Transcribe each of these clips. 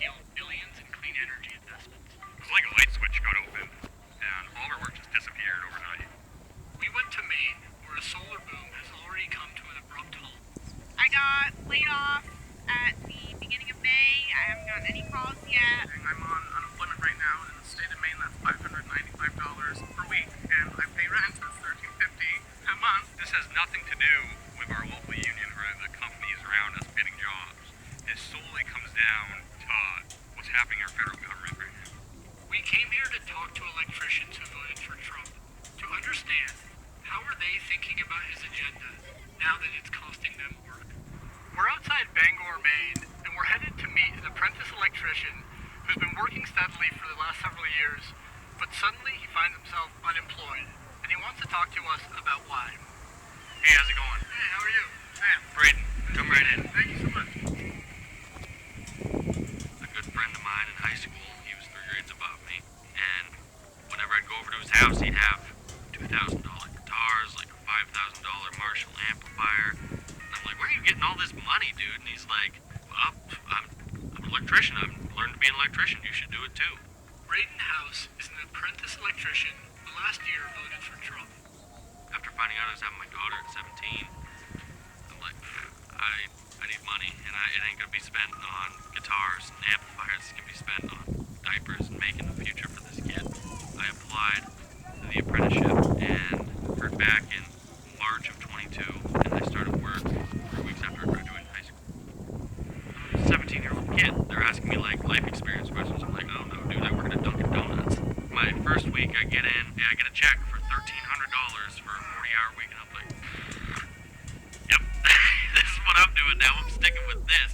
steal billions in clean energy investments. It was like a light switch got opened, and all of our work just disappeared overnight. We went to Maine, where a solar boom has already come to an abrupt halt. I got laid off at the beginning of May. I haven't gotten any calls yet. I'm on unemployment right now, and in the state of Maine, that's $595 per week, and I pay rent of $13.50 a month. This has nothing to do with our local union or the companies around us bidding jobs. This solely comes down to what's happening in our federal government right now. We came here to talk to electricians who voted for Trump, to understand how are they thinking about his agenda now that it's costing them work. We're outside Bangor, Maine, and we're headed to meet an apprentice electrician who's been working steadily for the last several years, but suddenly he finds himself unemployed, and he wants to talk to us about why. Hey, how's it going? Hey, how are you? Sam. Braden, come right in. Thank you so much. A good friend of mine in high school, he was 3 grades above me, and whenever I'd go over to his house, he'd have $2,000 guitars, like a $5,000 Marshall amplifier. And I'm like, where are you getting all this money, dude? And he's like, well, I'm an electrician. I'm learning to be an electrician. You should do it too. Braden House is an apprentice electrician who last year voted for Trump. After finding out I was having my daughter at 17, I'm like, I need money, and it ain't gonna be spent on guitars and amplifiers. It's gonna be spent on diapers and making a future for this kid. I applied to the apprenticeship and heard back in March of 22, and I started work 3 weeks after I graduated high school. I'm a 17-year-old kid. They're asking me like life experience questions. I'm like, oh no, dude, I work at a Dunkin' Donuts. My first week, I get a check for $1,300 for a 40-hour week, and I'm like, yep, this is what I'm doing now. I'm sticking with this.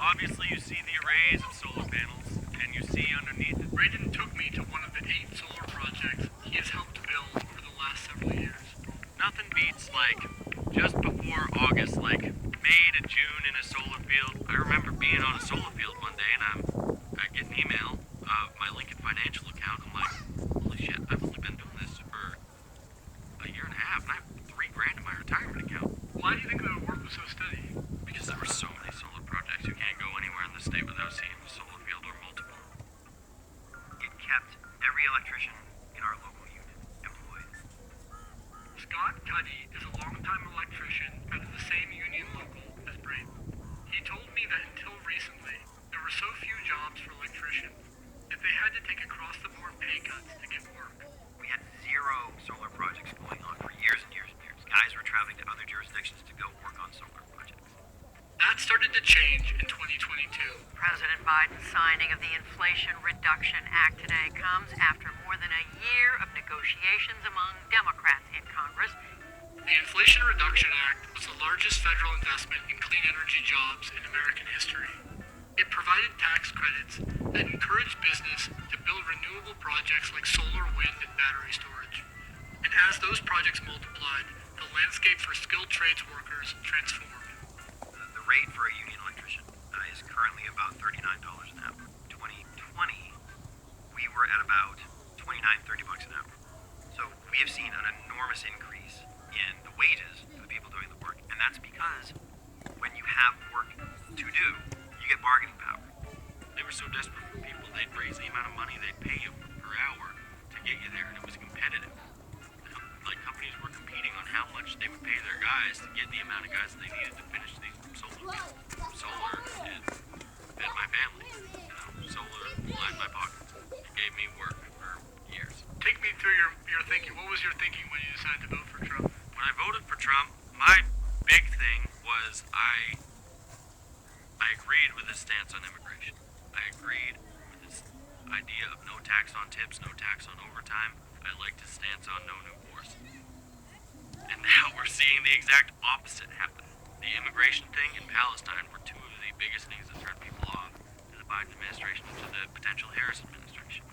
Obviously, you see the arrays of solar panels, and you see underneath it. Braden took me to one of the 8 solar projects he has helped build over the last several years. Nothing beats, like, just before August, like, May to June in a solar field. I remember being on a solar field one day, and I get an email of my Lincoln Financial account. I'm like, holy shit, I've only been doing this for a year and a half, and I have $3,000 in my retirement account. Why do you think the work was so steady? Because there were so many solar projects. You can't go anywhere in the state without seeing a solar field or multiple. It kept every electrician in our local union employed. Scott Cuddy is a longtime electrician out of the same union local as Braden. He told me that until recently, there were so few jobs for electricians that they had to take across-the-board pay cuts to get work. We had 0 solar projects going on for years and years and years. Guys were traveling to other jurisdictions to go work on solar projects. That started to change in 2022. President Biden's signing of the Inflation Reduction Act today comes after more than a year of negotiations among Democrats in Congress. The Inflation Reduction Act was the largest federal investment in clean energy jobs in American history. It provided tax credits that encouraged business to build renewable projects like solar, wind, and battery storage. And as those projects multiplied, the landscape for skilled trades workers transformed. The rate for a union electrician is currently about $39 an hour. 2020, we were at about $29-30 an hour. So we have seen an enormous increase in the wages for the people doing the work, and that's because when you have work to do, you get bargaining power. They were so desperate for people, they'd raise the amount of money they'd pay you per hour to get you there, and it was competitive. Like, companies were competing on how much they would pay their guys to get the amount of guys that they needed to finish these solar fields. Solar fed my family. Solar lined my pockets. It gave me work for years. Take me through your thinking. What was your thinking when you decided to vote for Trump? When I voted for Trump, my big thing was I agreed with his stance on immigration. I agreed with his idea of no tax on tips, no tax on overtime. I liked his stance on no new wars. And now we're seeing the exact opposite happen. The immigration thing and Palestine were 2 of the biggest things that turned people off to the Biden administration and to the potential Harris administration.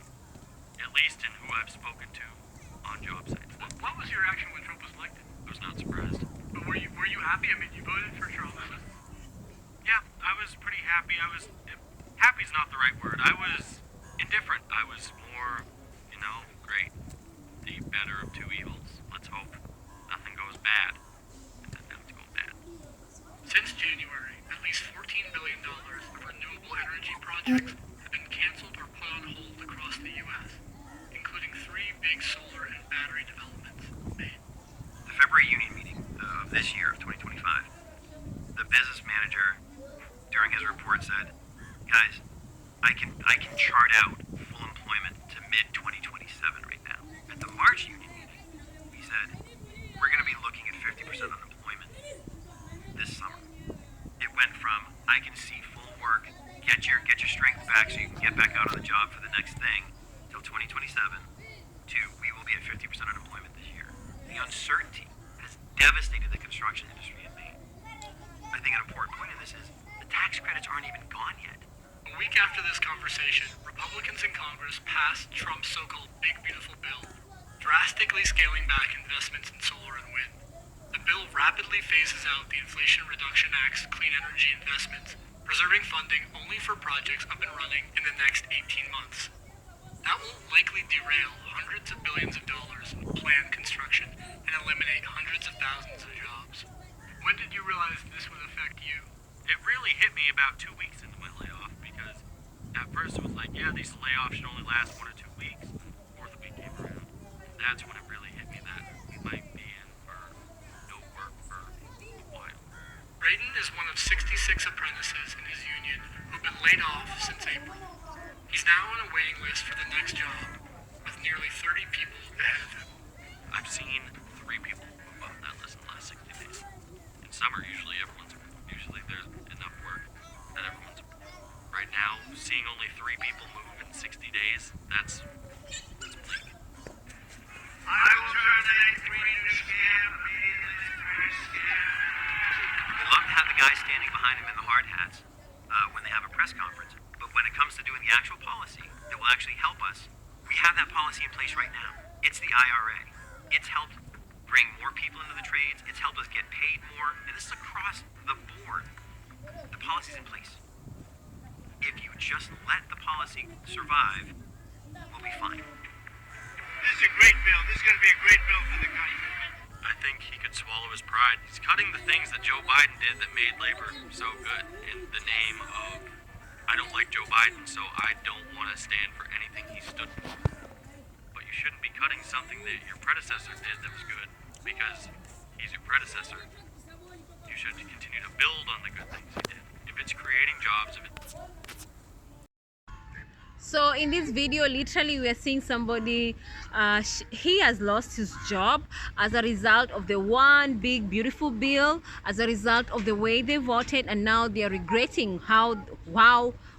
At least in who I've spoken to on job sites. What was your reaction when Trump was elected? I was not surprised. But were you happy? I mean, you voted for Trump. Yeah, I was pretty happy. Happy's not the right word. I was indifferent. I was more, great. The better of 2 evils. Let's hope nothing goes bad. And then nothing's going bad. Since January, business manager during his report said, guys, I can chart out full employment to mid-2027 right now. At the March union meeting, he said, we're going to be looking at 50% unemployment this summer. It went from, I can see full work, get your strength back so you can get back out on the job for the next thing till 2027, to we will be at 50% unemployment this year. The uncertainty has devastated the construction industry in Maine. I think an important point in this is the tax credits aren't even gone yet. A week after this conversation, Republicans in Congress passed Trump's so-called Big Beautiful Bill, drastically scaling back investments in solar and wind. The bill rapidly phases out the Inflation Reduction Act's clean energy investments, preserving funding only for projects up and running in the next 18 months. That will likely derail hundreds of billions of dollars in planned construction and eliminate hundreds of thousands of jobs. When did you realize this would affect you? It really hit me about 2 weeks into my layoff because at first it was like, yeah, these layoffs should only last 1 or 2 weeks. Fourth week came around. That's when it really hit me that we might be in for no work for a while. Braden is one of 66 apprentices in his union who've been laid off since April. He's now on a waiting list for the next job, with nearly 30 people ahead of him. I've seen 3 people move up that list in the last 60 days. In summer, usually there's enough work that everyone's approved. Right now, seeing only 3 people move in 60 days, that's bleak. I will terminate Greenwich scam immediately. We love to have the guys standing behind him in the hard hats when they have a press conference, but when it comes to doing the actual policy that will actually help us, we have that policy in place right now. It's the IRA. It's helped bring more people into the trades. It's helped us get paid more, and this is across the board. The policy's in place. If you just let the policy survive, we'll be fine. This is a great bill. This is going to be a great bill for the country. I think he could swallow his pride. He's cutting the things that Joe Biden did that made labor so good in the name of, I don't like Joe Biden, so I don't want to stand for anything he stood for. But you shouldn't be cutting something that your predecessor did that was good because he's your predecessor. You should continue to build on the good things he did. If it's creating jobs, if it's... So in this video, literally we are seeing somebody, he has lost his job as a result of the one big beautiful bill, as a result of the way they voted, and now they are regretting how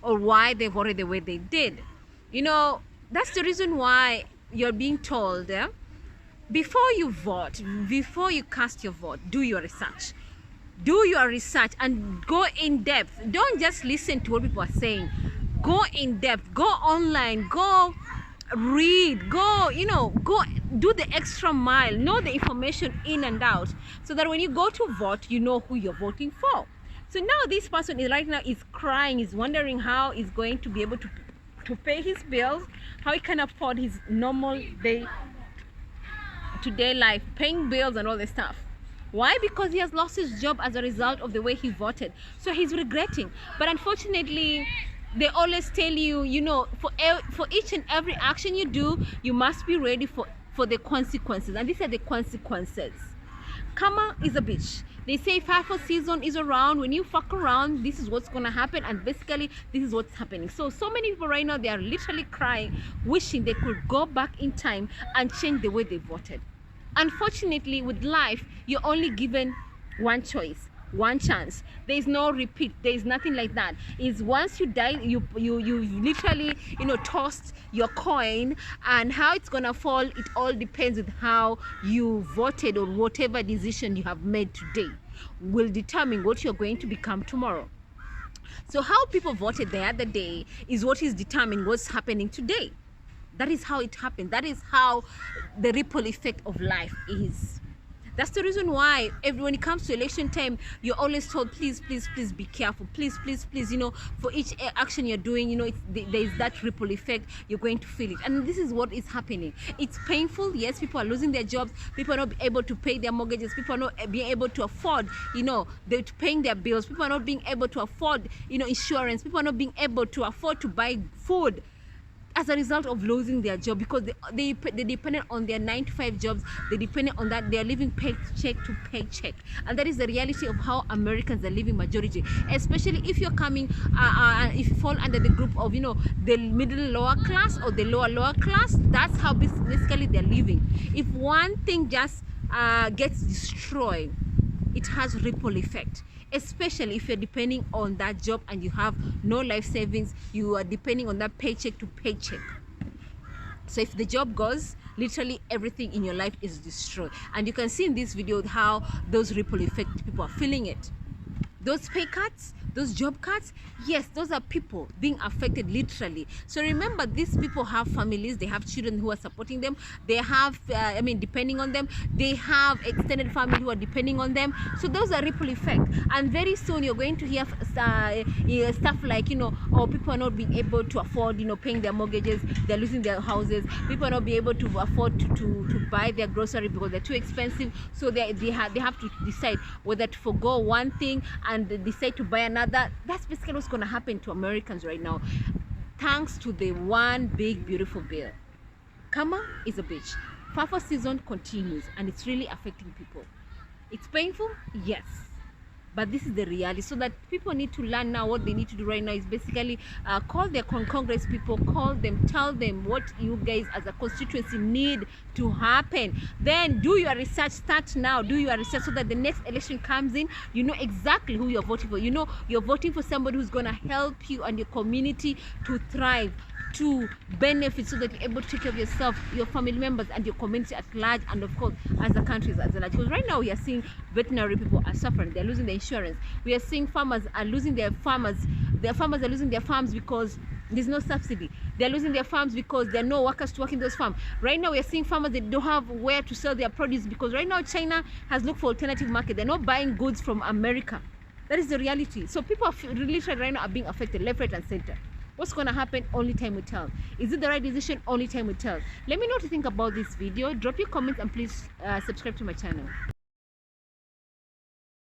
or why they voted the way they did. You know, that's the reason why you're being told, before you vote, before you cast your vote, do your research. Do your research and go in depth. Don't just listen to what people are saying. Go in depth, go online, go read, go do the extra mile, know the information in and out, so that when you go to vote, you know who you're voting for. So now this person right now is crying, is wondering how he's going to be able to pay his bills, how he can afford his normal day-to-day life, paying bills and all this stuff. Why? Because he has lost his job as a result of the way he voted. So he's regretting. But unfortunately, they always tell you, for each and every action you do, you must be ready for the consequences. And these are the consequences. Karma is a bitch. They say if half a season is around, when you fuck around, this is what's going to happen. And basically, this is what's happening. So many people right now, they are literally crying, wishing they could go back in time and change the way they voted. Unfortunately, with life, you're only given one choice, one chance. There is no repeat. There is nothing like that. It's once you die, you literally tossed your coin, and how it's gonna fall, it all depends with how you voted, or whatever decision you have made today will determine what you're going to become tomorrow. So how people voted the other day is what is determining what's happening today. That is how it happened. That is how the ripple effect of life is. That's the reason why when it comes to election time, you're always told, please, please, please be careful. Please, please, please, for each action you're doing, there is that ripple effect. You're going to feel it. And this is what is happening. It's painful. Yes, people are losing their jobs. People are not able to pay their mortgages. People are not being able to afford, they're paying their bills. People are not being able to afford, insurance. People are not being able to afford to buy food. as a result of losing their job, because they dependent on their 9 to 5 jobs. They dependent on that. They are living paycheck to paycheck, and that is the reality of how Americans are living majority. Especially if you're coming, if you fall under the group of, you know, the middle lower class or the lower class. That's how basically they're living. If one thing just gets destroyed, it has ripple effect, especially if you're depending on that job and you have no life savings. You are depending on that paycheck to paycheck. So if the job goes, literally everything in your life is destroyed. And you can see in this video how those ripple effect, people are feeling it. Those pay cuts, those job cuts, yes, those are people being affected literally. So remember, these people have families, they have children who are supporting them, they have, depending on them, they have extended family who are depending on them. So those are ripple effect. And very soon you're going to hear stuff like, you know, oh, people are not being able to afford, you know, paying their mortgages, they're losing their houses, people are not being able to afford to buy their grocery because they're too expensive. So they have to decide whether to forgo one thing and decide to buy another. That's basically what's going to happen to Americans right now, thanks to the one big beautiful bill. Karma is a bitch. FAFSA season continues and it's really affecting people. It's painful, yes, but this is the reality. So that people need to learn now. What they need to do right now is basically call their Congress people, call them, tell them what you guys as a constituency need to happen. Then do your research. Start now. Do your research so that the next election comes in, you know exactly who you're voting for. You know you're voting for somebody who's going to help you and your community to thrive, to benefit, so that you're able to take care of yourself, your family members, and your community at large, and of course as the country as a large. Because right now we are seeing veterinary people are suffering. They're losing their insurance. We are seeing farmers are losing their farmers. Their farmers are losing their farms because there's no subsidy. They're losing their farms because there are no workers to work in those farms. Right now we are seeing farmers that don't have where to sell their produce, because right now China has looked for alternative market. They're not buying goods from America. That is the reality. So people are really right now are being affected left, right, and center. What's going to happen? Only time will tell. Is it the right decision? Only time will tell. Let me know what you think about this video. Drop your comments and please subscribe to my channel.